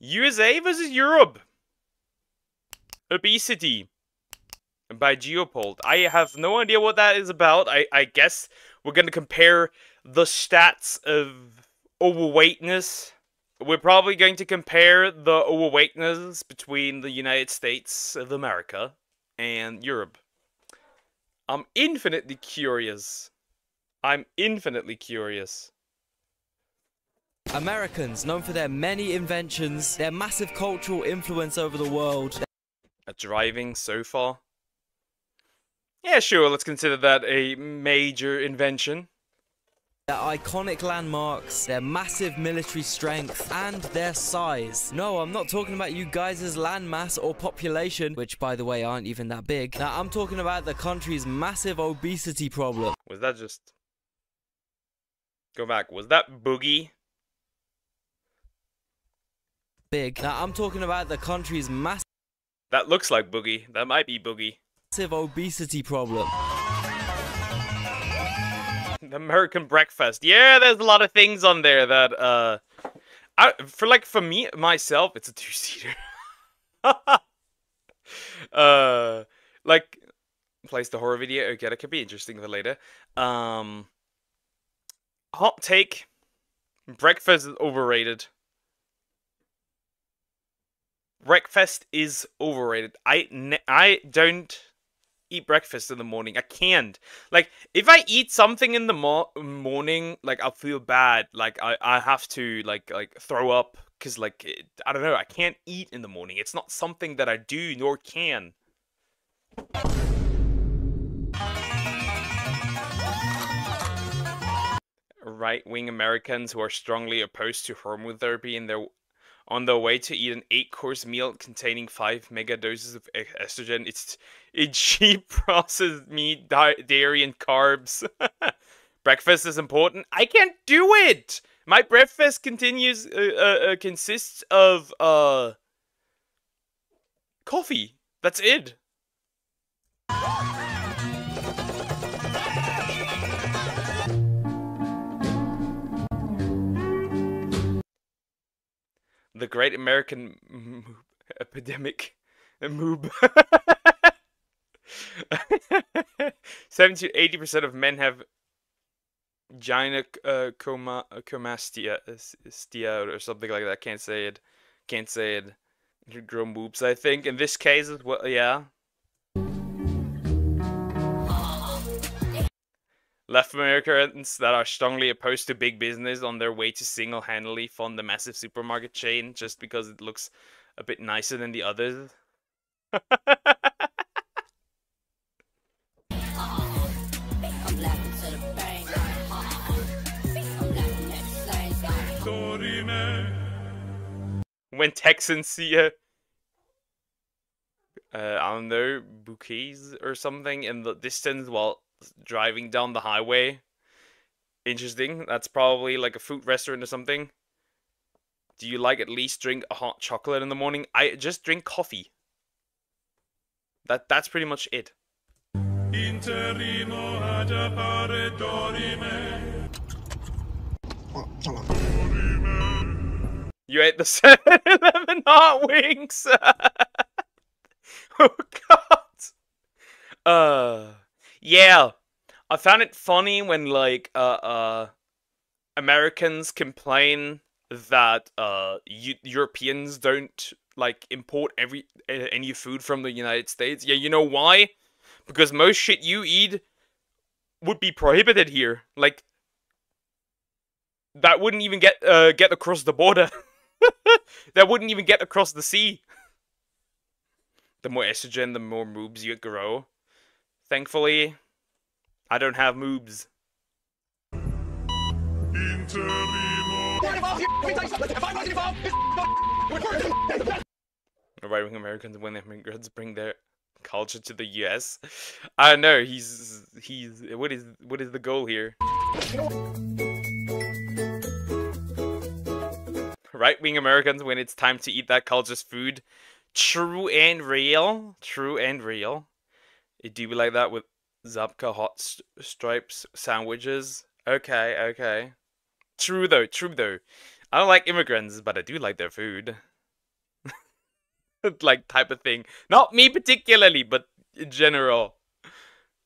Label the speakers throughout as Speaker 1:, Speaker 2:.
Speaker 1: USA versus Europe. Obesity. By Geopold. I have no idea what that is about. I guess we're gonna compare the stats of overweightness. We're probably going to compare the overweightness between the United States of America and Europe. I'm infinitely curious. I'm infinitely curious.
Speaker 2: Americans, known for their many inventions, their massive cultural influence over the world.
Speaker 1: A driving sofa? Yeah, sure, let's consider that a major invention.
Speaker 2: Their iconic landmarks, their massive military strength, and their size. No, I'm not talking about you guys' landmass or population, which by the way aren't even that big. Now, I'm talking about the country's massive obesity problem.
Speaker 1: Was that just... Go back, was that Boogie?
Speaker 2: Big. Now, I'm talking about the country's massive...
Speaker 1: That looks like Boogie. That might be Boogie.
Speaker 2: obesity problem.
Speaker 1: The American breakfast. Yeah, there's a lot of things on there that, for me, myself, it's a two-seater. Like, place the horror video. Okay, that could be interesting for later. Hot take. Breakfast is overrated. Breakfast is overrated. I don't eat breakfast in the morning. I can't. Like, if I eat something in the morning, like, I'll feel bad. Like, I have to, like throw up. Because, like, I don't know. I can't eat in the morning. It's not something that I do, nor can. Right-wing Americans who are strongly opposed to hormone therapy and they're on their way to eat an 8-course meal containing 5 mega doses of estrogen. It's cheap processed meat, dairy, and carbs. Breakfast is important. I can't do it. My breakfast consists of coffee. That's it. The Great American Epidemic. Moob. 70 to 80% of men have gynecomastia or something like that. Can't say it. Can't say it. Grow moobs, I think. In this case, as well, yeah. Left Americans that are strongly opposed to big business on their way to single-handedly fund the massive supermarket chain just because it looks a bit nicer than the others. When Texans see I don't know, bouquets or something in the distance while driving down the highway. Interesting. That's probably like a food restaurant or something. Do you like at least drink a hot chocolate in the morning? I just drink coffee. That's pretty much it. You ate the 7-Eleven hot wings. Oh god. Yeah. I found it funny when like Americans complain that Europeans don't like import any food from the United States. Yeah, you know why? Because most shit you eat would be prohibited here. Like that wouldn't even get across the border. That wouldn't even get across the sea. The more estrogen, the more moobs you grow. Thankfully, I don't have moobs. Right-wing Americans when immigrants bring their culture to the US. I don't know. He's what is the goal here? Right-wing Americans when it's time to eat that culture's food. True and real. True and real. It do be like that with Zabka hot stripes sandwiches. Okay. True though. I don't like immigrants, but I do like their food. like type of thing. Not me particularly, but in general.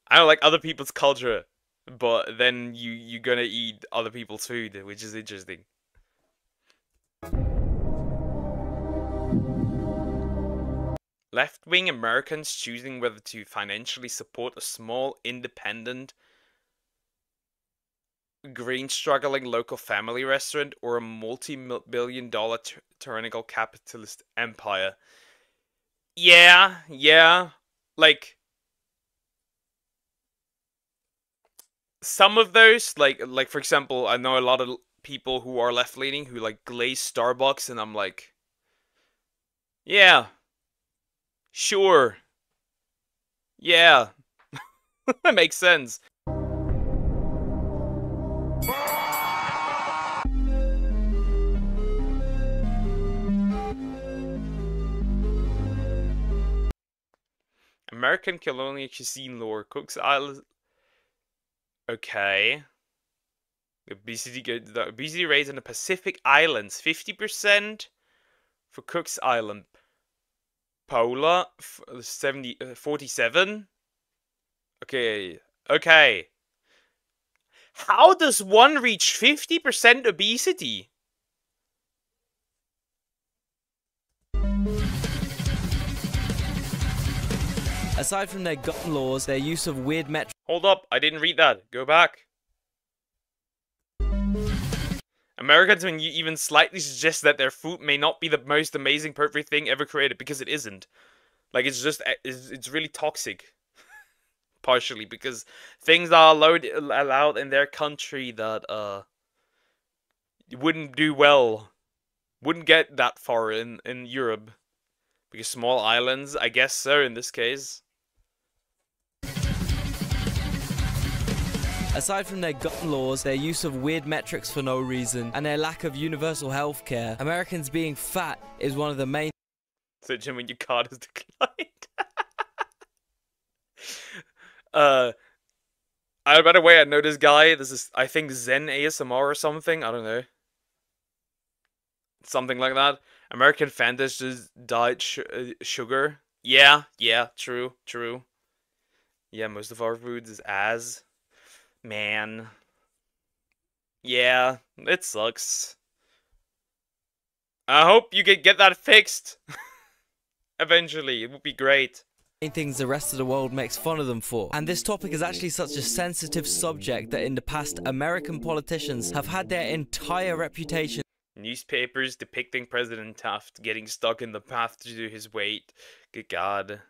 Speaker 1: I don't like other people's culture, but then you're gonna eat other people's food, which is interesting. Left-wing Americans choosing whether to financially support a small, independent, green struggling local family restaurant or a multi-billion dollar tyrannical capitalist empire. Yeah. Like, some of those, like for example, I know a lot of people who are left-leaning who like glaze Starbucks, and I'm like, yeah, sure, yeah, that makes sense. American colonial cuisine lore, Cook's Island. Okay. The obesity rates in the Pacific Islands, 50% for Cook's Island. Polar, 47. Okay. How does one reach 50% obesity?
Speaker 2: Aside from their gun laws, their use of weird metrics.
Speaker 1: Hold up, I didn't read that. Go back. Americans, when you even slightly suggest that their food may not be the most amazing, perfect thing ever created, because it isn't. Like, it's really toxic. Partially, because things are allowed in their country that, wouldn't do well. Wouldn't get that far in Europe. Because small islands, I guess so in this case.
Speaker 2: Aside from their gun laws, their use of weird metrics for no reason, and their lack of universal health care, Americans being fat is one of the main...
Speaker 1: So, Jim, when your card has declined. By the way, I know this guy. This is, I think, Zen ASMR or something. I don't know. Something like that. American Fantasy diet sugar. Yeah, true. Yeah, most of our foods is as. Man. Yeah, it sucks. I hope you get that fixed. Eventually, it would be great.
Speaker 2: Things the rest of the world makes fun of them for. And this topic is actually such a sensitive subject that in the past, American politicians have had their entire reputation.
Speaker 1: Newspapers depicting President Taft getting stuck in the path to his weight. Good God.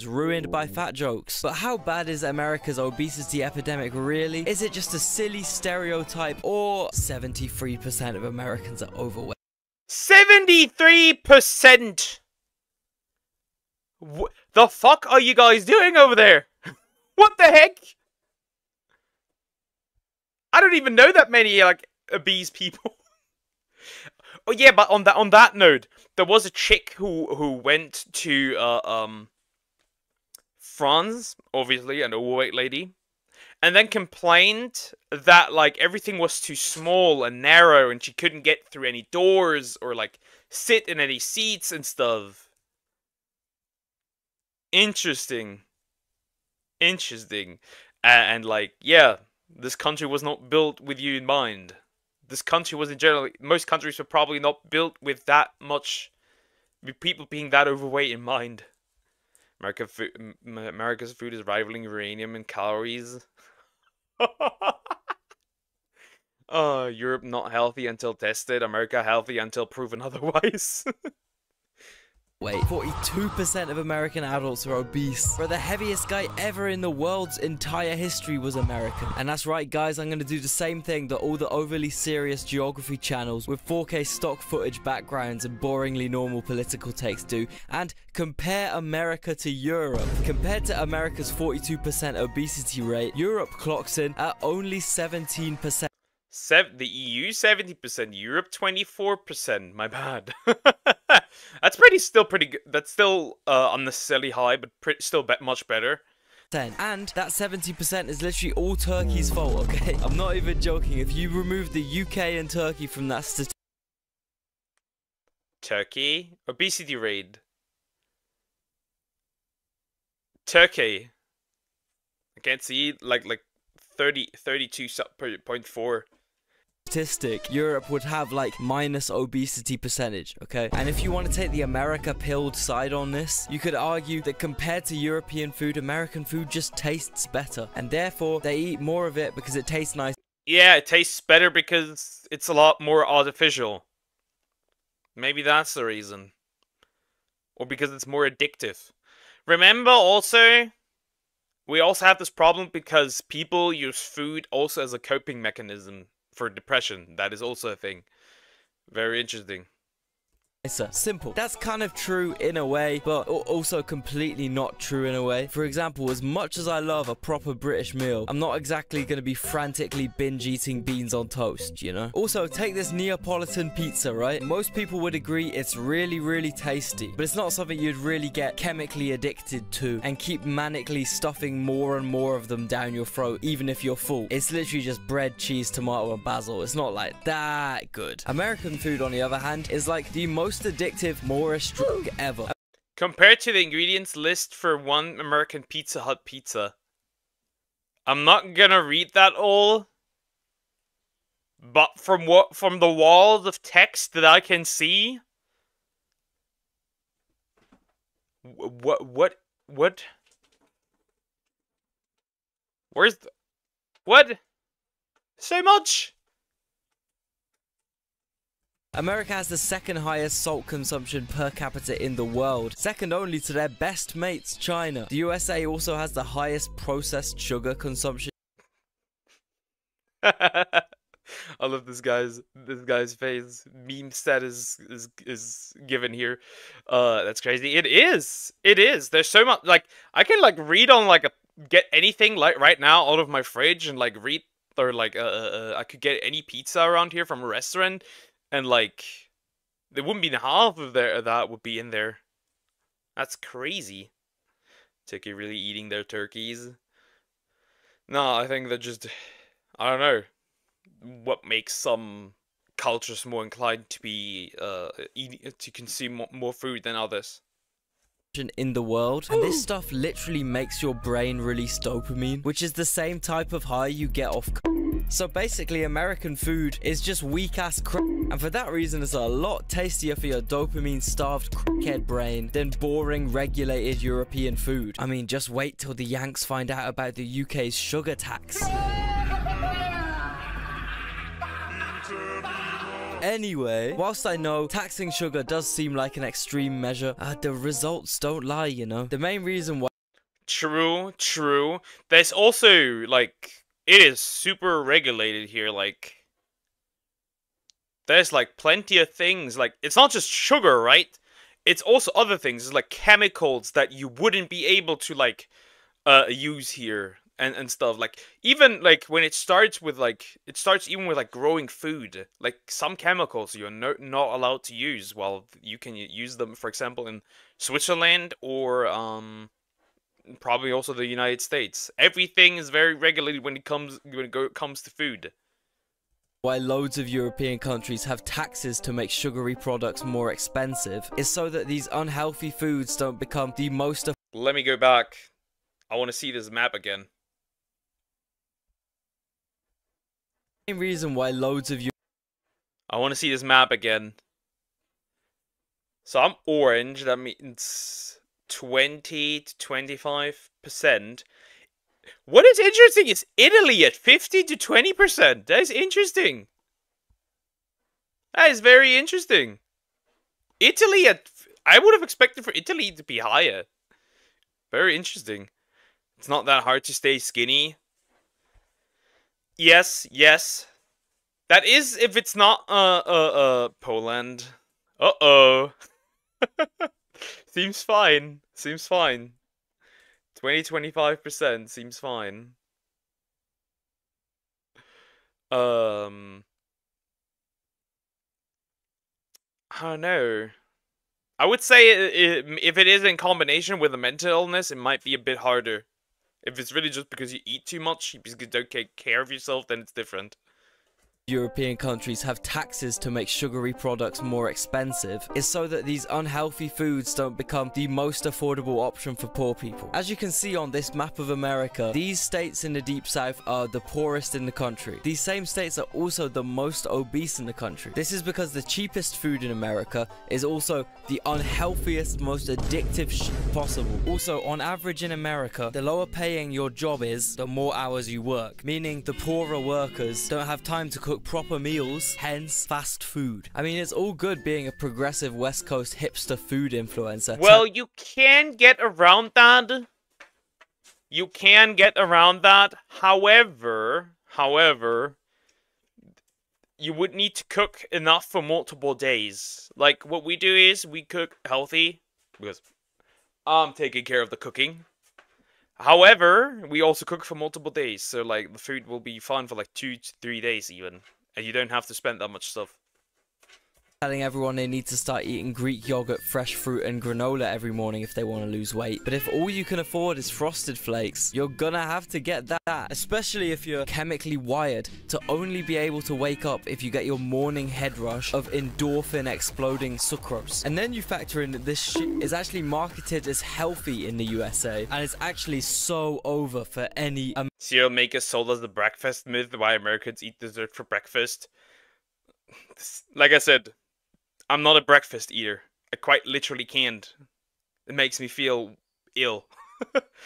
Speaker 2: Ruined by fat jokes. But how bad is America's obesity epidemic really? Is it just a silly stereotype, or 73% of Americans are overweight?
Speaker 1: 73%! What the fuck are you guys doing over there? What the heck? I don't even know that many, like, obese people. Oh yeah, but on that note, there was a chick who went to France, obviously, an overweight lady, and then complained that like everything was too small and narrow, and she couldn't get through any doors or like sit in any seats and stuff. Interesting. And like, yeah, this country was not built with you in mind. This country was in general, most countries were probably not built with that much, with people being that overweight in mind. America's food is rivaling uranium in calories. Europe not healthy until tested. America healthy until proven otherwise.
Speaker 2: Wait, 42% of American adults are obese. Bro, the heaviest guy ever in the world's entire history was American. And that's right, guys, I'm gonna do the same thing that all the overly serious geography channels with 4K stock footage backgrounds and boringly normal political takes do, and compare America to Europe. Compared to America's 42% obesity rate, Europe clocks in at only 17%.
Speaker 1: The EU 70%, Europe 24%. My bad. That's still pretty good. That's still unnecessarily high, but still much better.
Speaker 2: And that 70% is literally all Turkey's fault, okay? I'm not even joking. If you remove the UK and Turkey from that statistic.
Speaker 1: Turkey obesity rate Turkey. I can't see like 32.4.
Speaker 2: Statistic, Europe would have like minus obesity percentage, okay? And if you want to take the America pilled side on this, you could argue that compared to European food, American food just tastes better. And therefore, they eat more of it because it tastes nice.
Speaker 1: Yeah, it tastes better because it's a lot more artificial. Maybe that's the reason. Or because it's more addictive. Remember also, we also have this problem because people use food also as a coping mechanism for depression. That is also a thing. Very interesting.
Speaker 2: Simple. That's kind of true in a way, but also completely not true in a way. For example, as much as I love a proper British meal, I'm not exactly going to be frantically binge eating beans on toast, you know? Also, take this Neapolitan pizza, right? Most people would agree it's really, really tasty, but it's not something you'd really get chemically addicted to and keep manically stuffing more and more of them down your throat, even if you're full. It's literally just bread, cheese, tomato, and basil. It's not like that good. American food, on the other hand, is like the most addictive, Moorish drug ever.
Speaker 1: Compared to the ingredients list for one American Pizza Hut pizza, I'm not gonna read that all, but from the walls of text that I can see, what? Where's the, what? So much?
Speaker 2: America has the second highest salt consumption per capita in the world, second only to their best mates, China. The USA also has the highest processed sugar consumption.
Speaker 1: I love this guy's face. Meme set is given here. That's crazy. It is. There's so much, like, I can like read on like get anything like right now out of my fridge and like read, or like I could get any pizza around here from a restaurant. And, like, there wouldn't be half of that would be in there. That's crazy. Turkey really eating their turkeys. No, I think they're just, I don't know, what makes some cultures more inclined to be, to consume more food than others.
Speaker 2: In the world, and this stuff literally makes your brain release dopamine, which is the same type of high you get off. So basically, American food is just weak-ass crap, and for that reason, it's a lot tastier for your dopamine-starved crackhead brain than boring, regulated European food. I mean, just wait till the Yanks find out about the UK's sugar tax. Anyway, whilst I know taxing sugar does seem like an extreme measure, the results don't lie, you know? The main reason why...
Speaker 1: True. There's also, like, it is super regulated here, like... There's, like, plenty of things, like, it's not just sugar, right? It's also other things, like chemicals that you wouldn't be able to, like, use here. And stuff, like, even, like, when it starts with, like, it starts even with, like, growing food, like, some chemicals you're not allowed to use, while you can use them, for example, in Switzerland, or, probably also the United States. Everything is very regulated when it comes to food.
Speaker 2: Why loads of European countries have taxes to make sugary products more expensive is so that these unhealthy foods don't become the most...
Speaker 1: Let me go back. I want to see this map again.
Speaker 2: Main reason why loads of
Speaker 1: I want to see this map again. So I'm orange, that means 20 to 25%. What is interesting is Italy at 50 to 20%. That is interesting. That is very interesting. Italy at... I would have expected for Italy to be higher. Very interesting. It's not that hard to stay skinny. Yes. That is if it's not, Poland. Uh-oh. Seems fine. 20-25% seems fine. I don't know. I would say if it is in combination with a mental illness, it might be a bit harder. If it's really just because you eat too much, because you don't take care of yourself, then it's different.
Speaker 2: European countries have taxes to make sugary products more expensive is so that these unhealthy foods don't become the most affordable option for poor people. As you can see on this map of America, these states in the deep south are the poorest in the country. These same states are also the most obese in the country. This is because the cheapest food in America is also the unhealthiest, most addictive shit possible. Also, on average in America, the lower paying your job is, the more hours you work, meaning the poorer workers don't have time to cook proper meals, hence fast food. I mean, it's all good being a progressive West Coast hipster food influencer.
Speaker 1: Well, you can get around that. You can get around that. However, you would need to cook enough for multiple days. Like, what we do is we cook healthy because I'm taking care of the cooking. However, we also cook for multiple days, so like the food will be fine for like 2 to 3 days even, and you don't have to spend that much stuff.
Speaker 2: Telling everyone they need to start eating Greek yogurt, fresh fruit and granola every morning if they want to lose weight. But if all you can afford is Frosted Flakes, you're gonna have to get that. Especially if you're chemically wired to only be able to wake up if you get your morning head rush of endorphin exploding sucrose. And then you factor in that this shit is actually marketed as healthy in the USA, and it's actually so over for any
Speaker 1: Cereal makers sold us the breakfast myth why Americans eat dessert for breakfast. Like I said, I'm not a breakfast eater. I quite literally can't. It makes me feel ill.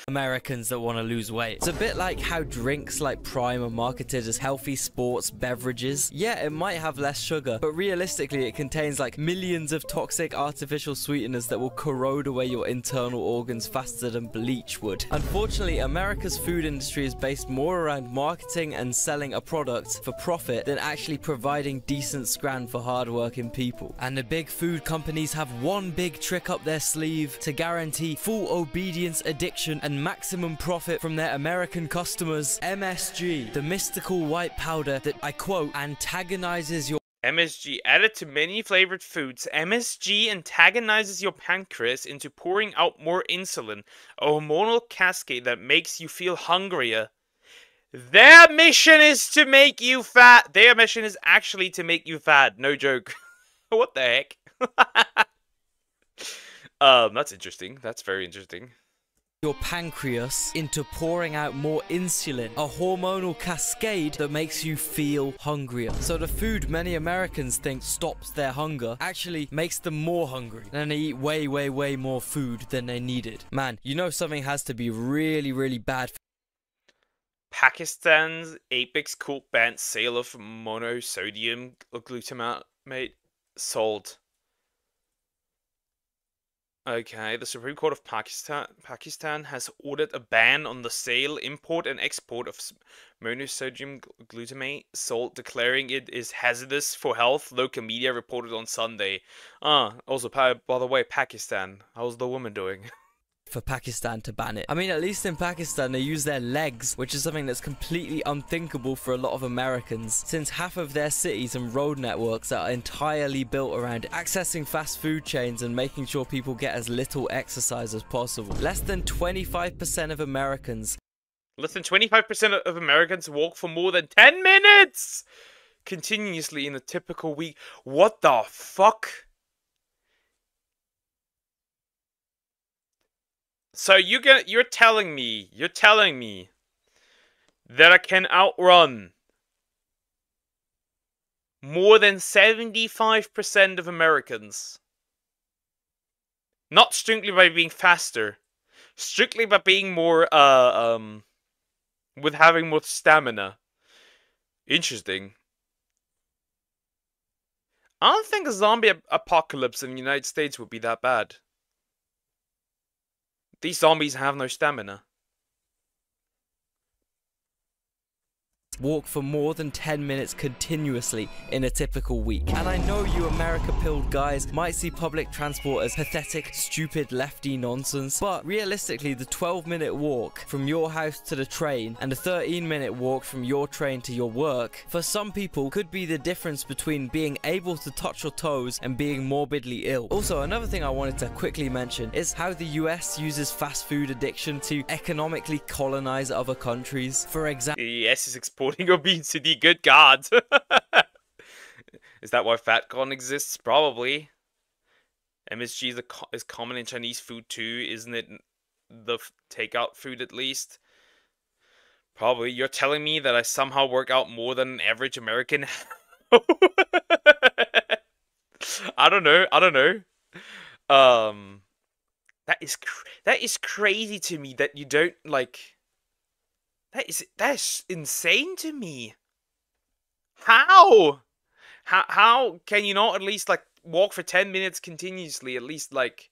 Speaker 2: Americans that want to lose weight. It's a bit like how drinks like Prime are marketed as healthy sports beverages. Yeah, it might have less sugar, but realistically it contains like millions of toxic artificial sweeteners that will corrode away your internal organs faster than bleach would. Unfortunately, America's food industry is based more around marketing and selling a product for profit than actually providing decent scran for hardworking people. And the big food companies have one big trick up their sleeve to guarantee full obedience, addiction and maximum profit from their American customers. MSG, the mystical white powder that, I quote, antagonizes your
Speaker 1: MSG added to many flavored foods. MSG antagonizes your pancreas into pouring out more insulin, a hormonal cascade that makes you feel hungrier. Their mission is to make you fat. Their mission is actually to make you fat. No joke. What the heck? That's interesting. That's very interesting.
Speaker 2: Your pancreas into pouring out more insulin, a hormonal cascade that makes you feel hungrier. So the food many Americans think stops their hunger actually makes them more hungry, and they eat way more food than they needed. Man, you know something has to be really bad.
Speaker 1: Pakistan's apex cult banned sale of monosodium glutamate sold. Okay, the Supreme Court of Pakistan has ordered a ban on the sale, import, and export of monosodium glutamate salt, declaring it is hazardous for health, local media reported on Sunday. Also, by the way, Pakistan, how's the woman doing?
Speaker 2: For Pakistan to ban it. I mean, at least in Pakistan they use their legs, which is something that's completely unthinkable for a lot of Americans, since half of their cities and road networks are entirely built around accessing fast food chains and making sure people get as little exercise as possible. Less than 25% of Americans
Speaker 1: walk for more than 10 minutes continuously in a typical week. What the fuck? So you're telling me that I can outrun more than 75% of Americans, not strictly by being faster, strictly by being more with having more stamina. Interesting. I don't think a zombie apocalypse in the United States would be that bad. These zombies have no stamina.
Speaker 2: Walk for more than 10 minutes continuously in a typical week. And I know you America-pilled guys might see public transport as pathetic, stupid, lefty nonsense, but realistically the 12-minute walk from your house to the train and the 13-minute walk from your train to your work, for some people could be the difference between being able to touch your toes and being morbidly ill. Also, another thing I wanted to quickly mention is how the US uses fast food addiction to economically colonize other countries. For example,
Speaker 1: the US is exporting controlling obesity. Good God. Is that why FatCon exists? Probably. MSG is common in Chinese food too, isn't it? The takeout food at least. Probably. You're telling me that I somehow work out more than an average American? I don't know. I don't know. Um, that is crazy to me that you don't like. That's insane to me. How? How can you not at least like walk for 10 minutes continuously, at least like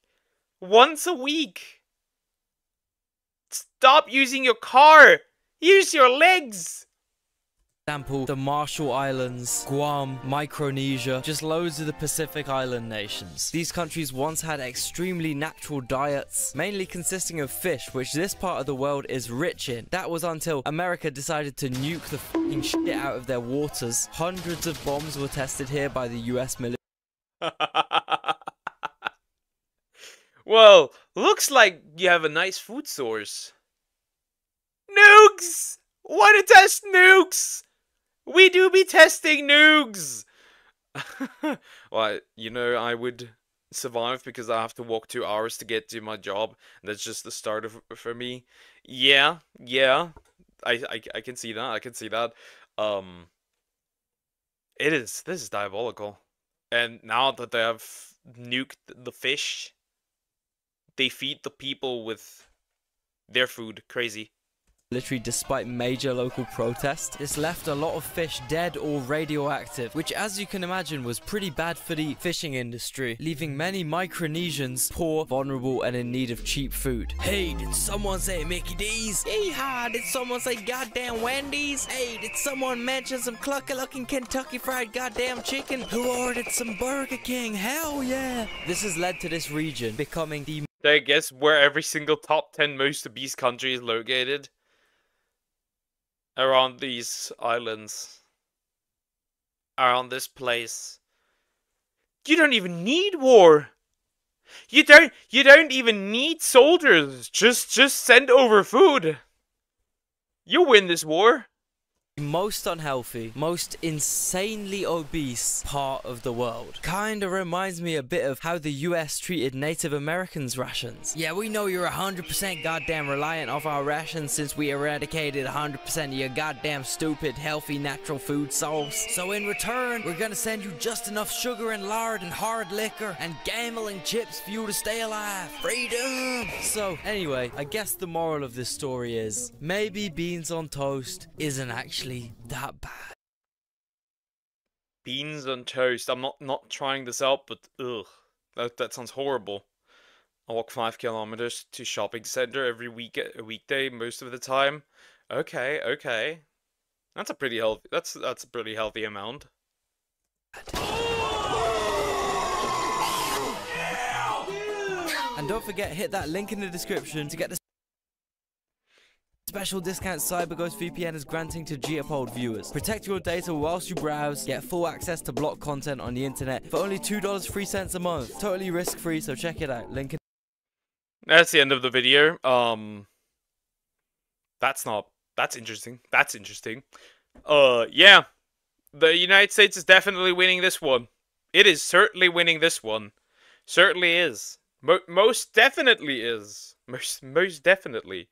Speaker 1: once a week? Stop using your car. Use your legs.
Speaker 2: Example, the Marshall Islands, Guam, Micronesia, just loads of the Pacific Island nations. These countries once had extremely natural diets, mainly consisting of fish, which this part of the world is rich in. That was until America decided to nuke the f***ing shit out of their waters. Hundreds of bombs were tested here by the US military.
Speaker 1: Well, looks like you have a nice food source. Nukes! Want to test nukes? We do be testing nukes! Well, you know, I would survive because I have to walk 2 hours to get to my job. And that's just the start of for me. Yeah. I can see that. I can see that. This is diabolical. And now that they have nuked the fish, they feed the people with their food. Crazy.
Speaker 2: Despite major local protests. This left a lot of fish dead or radioactive, which as you can imagine was pretty bad for the fishing industry, leaving many Micronesians poor, vulnerable and in need of cheap food. Hey, did someone say Mickey D's? Yeehaw, did someone say goddamn Wendy's? Hey, did someone mention some clucky looking Kentucky Fried goddamn chicken? Who ordered some Burger King? Hell yeah! This has led to this region becoming the
Speaker 1: I guess where every single top 10 most obese country is located. Around these islands. Around this place. You don't even need war. You don't even need soldiers. Just send over food. You win this war.
Speaker 2: most unhealthy, most insanely obese part of the world. Kinda reminds me a bit of how the US treated Native Americans' rations. Yeah, we know you're 100% goddamn reliant off our rations since we eradicated 100% of your goddamn stupid, healthy, natural food source. So in return, we're gonna send you just enough sugar and lard and hard liquor and gambling chips for you to stay alive. Freedom! So, anyway, I guess the moral of this story is, maybe beans on toast isn't actually that bad.
Speaker 1: Beans on toast. I'm not trying this out, but ugh, that sounds horrible. I walk 5 kilometers to shopping center every weekday most of the time. Okay. That's a pretty healthy. That's a pretty healthy amount.
Speaker 2: And don't forget, hit that link in the description to get the special discount CyberGhost VPN is granting to Geopold viewers. Protect your data whilst you browse, get full access to blocked content on the internet for only $2.03 a month. Totally risk-free, so check it out. Link in.
Speaker 1: That's the end of the video. That's interesting. That's interesting. Yeah. The United States is definitely winning this one. It is certainly winning this one. Certainly is. Most definitely is. Most definitely.